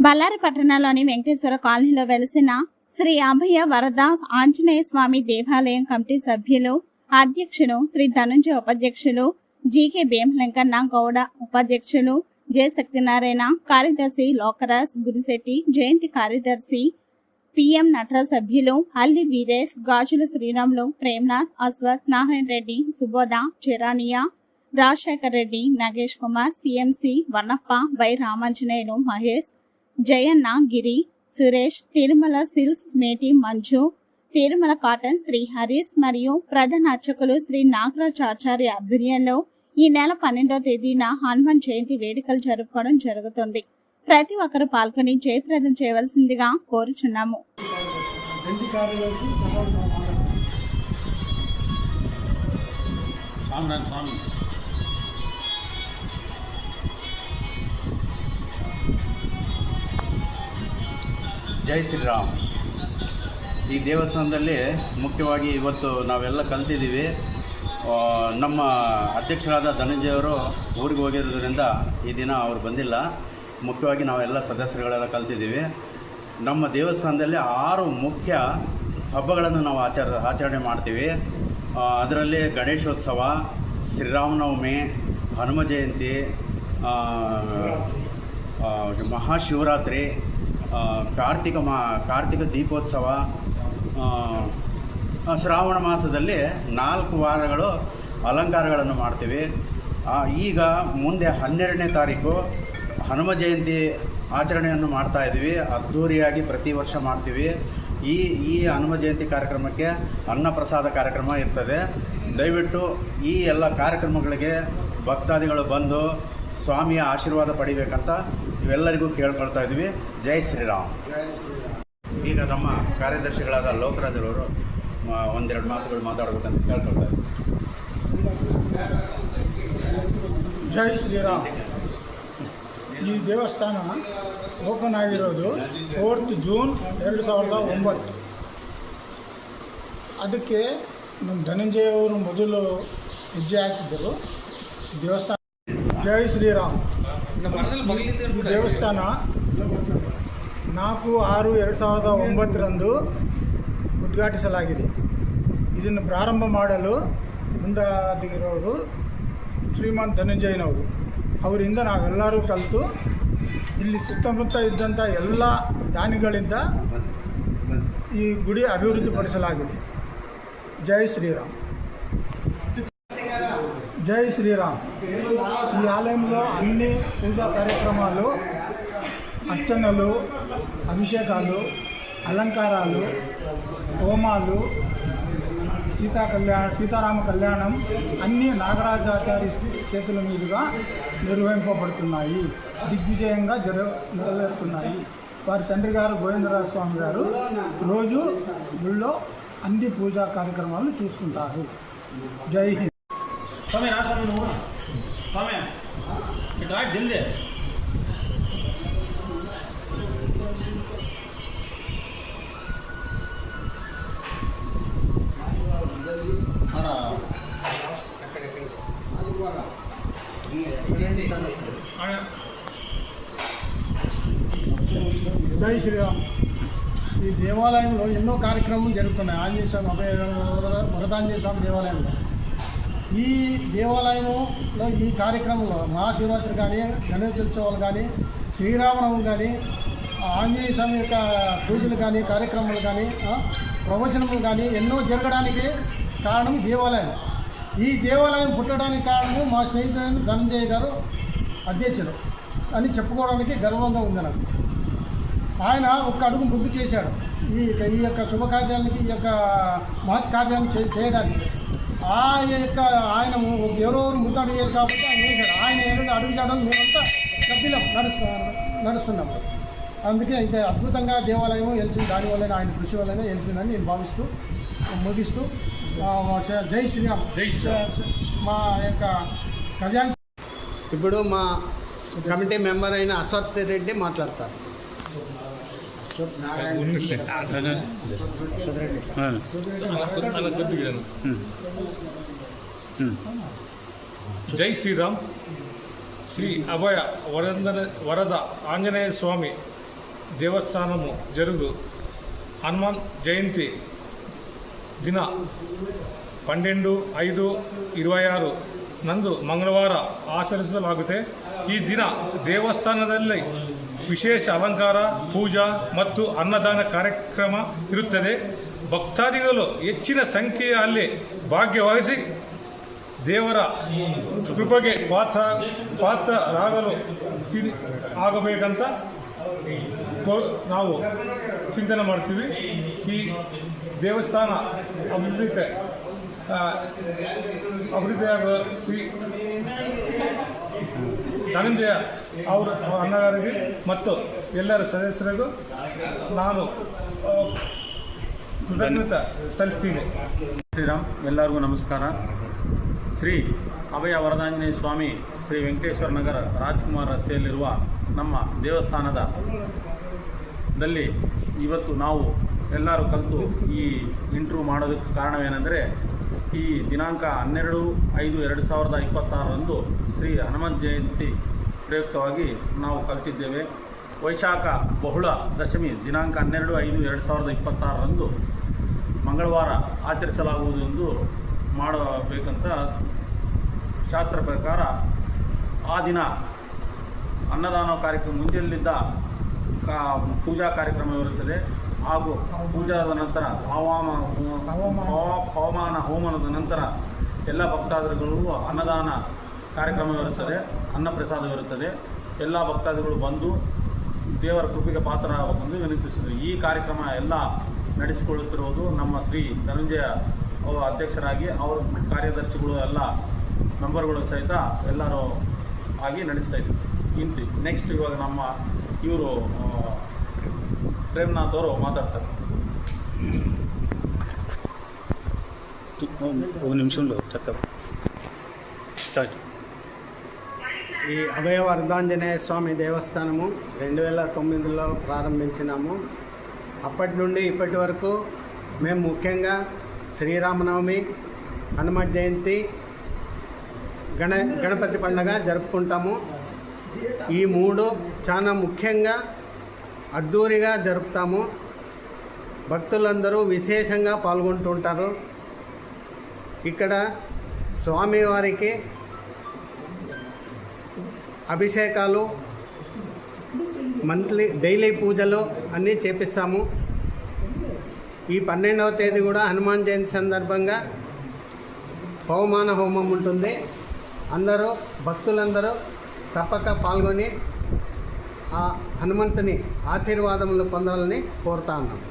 బళ్ళారి పట్టణంలోని వెంకటేశ్వర కాలనీలో వెలిసిన శ్రీ అభయ వరద ఆంజనేయ స్వామి దేవాలయం కమిటీ సభ్యులు, అధ్యక్షులు శ్రీ ధనుంజయ, ఉపాధ్యక్షులు జీకే భీమలంకన్న గౌడ, ఉపాధ్యక్షులు జె సత్యనారాయణ, కార్యదర్శి లోకరాజ్ గురిశెట్టి, జయంతి కార్యదర్శి పిఎం నటరాజ్, సభ్యులు Alli Veeresh, Gajula Sriramulu, Premnath, Ashwath, Narayana Reddy, Subodha, Chirania, Rajashekar Reddy, Nagesh Kumar, CMC Varnappa, Y Ramanjaneyulu, Mahesh, Jayanna, Giri, Suresh, Tirumala silks మేటి మంజు, తిరుమల కాటన్ శ్రీ హరీష్ మరియు ప్రధాన అర్చకులు శ్రీ నాగరాజ్ ఆచార్య ఆధ్వర్యంలో ఈ నెల 12వ తేదీన హనుమాన్ జయంతి వేడుకలు జరుపుకోవడం జరుగుతుంది. ప్రతి ఒక్కరు పాల్గొని జయప్రదం చేయవలసిందిగా కోరుచున్నాము. ಜೈ ಶ್ರೀರಾಮ್. ಈ ದೇವಸ್ಥಾನದಲ್ಲಿ ಮುಖ್ಯವಾಗಿ ಇವತ್ತು ನಾವೆಲ್ಲ ಕಲ್ತಿದ್ದೀವಿ. ನಮ್ಮ ಅಧ್ಯಕ್ಷರಾದ ಧನಂಜಯವರು ಊರಿಗೆ ಹೋಗಿರೋದ್ರಿಂದ ಈ ದಿನ ಅವರು ಬಂದಿಲ್ಲ. ಮುಖ್ಯವಾಗಿ ನಾವೆಲ್ಲ ಸದಸ್ಯರುಗಳೆಲ್ಲ ಕಲ್ತಿದ್ದೀವಿ. ನಮ್ಮ ದೇವಸ್ಥಾನದಲ್ಲಿ 6 ಮುಖ್ಯ ಹಬ್ಬಗಳನ್ನು ನಾವು ಆಚರಣೆ ಮಾಡ್ತೀವಿ. ಅದರಲ್ಲಿ ಗಣೇಶೋತ್ಸವ, ಶ್ರೀರಾಮನವಮಿ, ಹನುಮ ಜಯಂತಿ, ಮಹಾಶಿವರಾತ್ರಿ, ಕಾರ್ತಿಕ ದೀಪೋತ್ಸವ, ಶ್ರಾವಣ ಮಾಸದಲ್ಲಿ 4 ವಾರಗಳು ಅಲಂಕಾರಗಳನ್ನು ಮಾಡ್ತೀವಿ. ಈಗ ಮುಂದೆ 12ನೇ ತಾರೀಕು ಹನುಮ ಜಯಂತಿ ಆಚರಣೆಯನ್ನು ಮಾಡ್ತಾಯಿದ್ವಿ. ಅದ್ಧೂರಿಯಾಗಿ ಪ್ರತಿ ವರ್ಷ ಮಾಡ್ತೀವಿ. ಈ ಹನುಮ ಜಯಂತಿ ಕಾರ್ಯಕ್ರಮಕ್ಕೆ ಅನ್ನಪ್ರಸಾದ ಕಾರ್ಯಕ್ರಮ ಇರ್ತದೆ. ದಯವಿಟ್ಟು ಈ ಎಲ್ಲ ಕಾರ್ಯಕ್ರಮಗಳಿಗೆ ಭಕ್ತಾದಿಗಳು ಬಂದು ಸ್ವಾಮಿಯ ಆಶೀರ್ವಾದ ಪಡಿಬೇಕಂತ ಇವೆಲ್ಲರಿಗೂ ಕೇಳ್ಕೊಳ್ತಾ ಇದ್ವಿ. ಜೈ ಶ್ರೀರಾಮ್. ಈಗ ನಮ್ಮ ಕಾರ್ಯದರ್ಶಿಗಳಾದ ಲೋಕರಾಜರವರು ಒಂದೆರಡು ಮಾತುಗಳು ಮಾತಾಡಬೇಕಂತ ಕೇಳ್ಕೊಳ್ತಾ ಇದ್ವಿ. ಜೈ ಶ್ರೀರಾಮ್. ಈ ದೇವಸ್ಥಾನ ಓಪನ್ ಆಗಿರೋದು 4th ಜೂನ್ 2009. ಅದಕ್ಕೆ ನಮ್ಮ ಧನಂಜಯ ಅವರು ಮೊದಲು ಹೆಜ್ಜೆ ಹಾಕಿದ್ದರು. ದೇವಸ್ಥಾನ ಜೈ ಶ್ರೀರಾಮ್. ಈ ದೇವಸ್ಥಾನ 4/6/2009 ಉದ್ಘಾಟಿಸಲಾಗಿದೆ. ಇದನ್ನು ಪ್ರಾರಂಭ ಮಾಡಲು ಮುಂದಾಗಿರೋರು ಶ್ರೀಮಾನ್ ಧನಂಜಯನವರು. ಅವರಿಂದ ನಾವೆಲ್ಲರೂ ಕಲಿತು ಇಲ್ಲಿ ಸುತ್ತಮುತ್ತ ಇದ್ದಂಥ ಎಲ್ಲ ದಾನಿಗಳಿಂದ ಈ ಗುಡಿ ಅಭಿವೃದ್ಧಿಪಡಿಸಲಾಗಿದೆ. జై శ్రీరామ్. జై శ్రీరామ్. ఈ ఆలయంలో అన్ని పూజా కార్యక్రమాలు, అర్చనలు, అభిషేకాలు, అలంకారాలు, హోమాలు, సీతారామ కళ్యాణం అన్నీ నాగరాజాచారి చేతుల మీదుగా నిర్వహింపబడుతున్నాయి. దిగ్విజయంగా నెరవేరుతున్నాయి. వారి తండ్రి గారు గోవిందరాజ స్వామి గారు రోజు గుళ్ళో అన్ని పూజా కార్యక్రమాలు చూసుకుంటారు. జై హింద్. జై శ్రీరామ్. ఈ దేవాలయంలో ఎన్నో కార్యక్రమాలు జరుగుతున్నాయి. ఆంజనేయ స్వామి అభయ వరదాంజనేయ స్వామి దేవాలయంలో, ఈ దేవాలయంలో ఈ కార్యక్రమంలో మహాశివరాత్రి కానీ, గణేశోత్సవాలు కానీ, శ్రీరామనవమి కానీ, ఆంజనేయ స్వామి యొక్క పూజలు కానీ, కార్యక్రమాలు కానీ, ప్రవచనములు కానీ ఎన్నో జరగడానికి కారణం ఈ దేవాలయం. ఈ దేవాలయం పుట్టడానికి కారణము మా స్నేహితుడైన ధనంజయ గారు అధ్యక్షుడు అని చెప్పుకోవడానికి గర్వంగా ఉంది నాకు. ఆయన ఒక్క అడుగు ముందుకేశాడు ఈ యొక్క శుభకార్యానికి, ఈ యొక్క మహత్ కార్యాన్ని చేయడానికి. ఆయన ఎవరెవరు ముద్దాడు వేయరు కాబట్టి ఆయన చేశాడు. ఆయన అడుగు చేయడం మేమంతా సభ్యులం నడుస్తున్నాం. అందుకే ఇంత అద్భుతంగా దేవాలయం వెలిసింది. దానివల్ల ఆయన కృషి వల్లనే వెలిసిందని నేను భావిస్తూ ముగిస్తూ జై శ్రీరామ్. మా యొక్క ఖజాన్. ఇప్పుడు మా కమిటీ మెంబర్ అయిన అశ్వత్ రెడ్డి మాట్లాడతారు. జై శ్రీరామ్. శ్రీ అభయ వరద ఆంజనేయ స్వామి దేవస్థానము జరుగు హనుమాన్ జయంతి దిన 12/5/26 ನಂದು ಮಂಗಳವಾರ ಆಚರಿಸಲಾಗುತ್ತೆ. ಈ ದಿನ ದೇವಸ್ಥಾನದಲ್ಲಿ ವಿಶೇಷ ಅಲಂಕಾರ, ಪೂಜಾ ಮತ್ತು ಅನ್ನದಾನ ಕಾರ್ಯಕ್ರಮ ಇರುತ್ತದೆ. ಭಕ್ತಾದಿಗಳು ಹೆಚ್ಚಿನ ಸಂಖ್ಯೆಯಲ್ಲಿ ಭಾಗ್ಯವಹಿಸಿ ದೇವರ ಕೃಪೆಗೆ ಪಾತ್ರರಾಗಲು ಆಗಬೇಕಂತ ನಾವು ಚಿಂತನೆ ಮಾಡ್ತೀವಿ. ಈ ದೇವಸ್ಥಾನ ಅಭಿವೃದ್ಧಿಯಾಗುವ ಶ್ರೀ ಧನಂಜಯ ಅವರ ಅಣ್ಣಗಾರಿಗೆ ಮತ್ತು ಎಲ್ಲರ ಸದಸ್ಯರಿಗೂ ನಾನು ಕೃತಜ್ಞತೆ ಸಲ್ಲಿಸ್ತೀನಿ. ಶ್ರೀರಾಮ್, ಎಲ್ಲರಿಗೂ ನಮಸ್ಕಾರ. ಶ್ರೀ ಅಭಯ ವರದಾಂಜನೇಯ ಸ್ವಾಮಿ ಶ್ರೀ ವೆಂಕಟೇಶ್ವರ ನಗರ ರಾಜ್ಕುಮಾರ್ ರಸ್ತೆಯಲ್ಲಿರುವ ನಮ್ಮ ದೇವಸ್ಥಾನದಲ್ಲಿ ಇವತ್ತು ನಾವು ಎಲ್ಲರೂ ಕಲಿತು ಈ ಇಂಟ್ರ್ಯೂ ಮಾಡೋದಕ್ಕೆ ಕಾರಣವೇನೆಂದರೆ, ಈ ದಿನಾಂಕ 12/5/2026 ಶ್ರೀ ಹನುಮಂತ ಜಯಂತಿ ಪ್ರಯುಕ್ತವಾಗಿ ನಾವು ಕಲಿತಿದ್ದೇವೆ. ವೈಶಾಖ ಬಹುಳ ದಶಮಿ ದಿನಾಂಕ 12/5/2026 ಮಂಗಳವಾರ ಆಚರಿಸಲಾಗುವುದು ಎಂದು ಮಾಡಬೇಕಂತ ಶಾಸ್ತ್ರ ಪ್ರಕಾರ ಆ ದಿನ ಅನ್ನದಾನ ಕಾರ್ಯಕ್ರಮ ಮುಂಜಾನೆಯಿಂದ ಪೂಜಾ ಕಾರ್ಯಕ್ರಮವಿರುತ್ತದೆ. ಹಾಗೂ ಪೂಜಾದ ನಂತರ ಹವಾಮಾನ ಹೋಮನದ ನಂತರ ಎಲ್ಲ ಭಕ್ತಾದಿಗಳಿಗೂ ಅನ್ನದಾನ ಕಾರ್ಯಕ್ರಮವಿರುತ್ತದೆ, ಅನ್ನಪ್ರಸಾದವಿರುತ್ತದೆ. ಎಲ್ಲ ಭಕ್ತಾದಿಗಳು ಬಂದು ದೇವರ ಕೃಪೆಗೆ ಪಾತ್ರರಾಗಬೇಕೆಂದು ವಿನಂತಿಸಿದರು. ಈ ಕಾರ್ಯಕ್ರಮ ಎಲ್ಲ ನಡೆಸಿಕೊಳ್ಳುತ್ತಿರುವುದು ನಮ್ಮ ಶ್ರೀ ಧನಂಜಯ ಅವರು ಅಧ್ಯಕ್ಷರಾಗಿ, ಅವ್ರ ಕಾರ್ಯದರ್ಶಿಗಳು ಎಲ್ಲ ಮೆಂಬರ್ಗಳು ಸಹಿತ ಎಲ್ಲರೂ ಆಗಿ ನಡೆಸ್ತಾ ಇದ್ದೀವಿ. ನೆಕ್ಸ್ಟ್ ಇವಾಗ ನಮ್ಮ ಇವರು ಪ್ರೇಮ್ನಾಥ್ ಅವರು ಮಾತಾಡ್ತಾರೆ. ఒక నిమిషంలో స్టార్ట్. ఈ అభయ వరదాంజనేయ స్వామి దేవస్థానము 2009లో ప్రారంభించినాము. అప్పటి నుండి ఇప్పటి వరకు మేము ముఖ్యంగా శ్రీరామనవమి, హనుమ జయంతి, గణపతి పండుగ జరుపుకుంటాము. ఈ మూడు చాలా ముఖ్యంగా అద్దూరిగా జరుపుతాము. భక్తులందరూ విశేషంగా పాల్గొంటుంటారు. ఇక్కడ స్వామివారికి అభిషేకాలు, డైలీ పూజలు అన్నీ చేపిస్తాము. ఈ 12వ తేదీ కూడా హనుమాన్ జయంతి సందర్భంగా పవమాన హోమం ఉంటుంది. అందరూ భక్తులందరూ తప్పక పాల్గొని ఆ హనుమంతుని ఆశీర్వాదములు పొందాలని కోరుతా ఉన్నాము.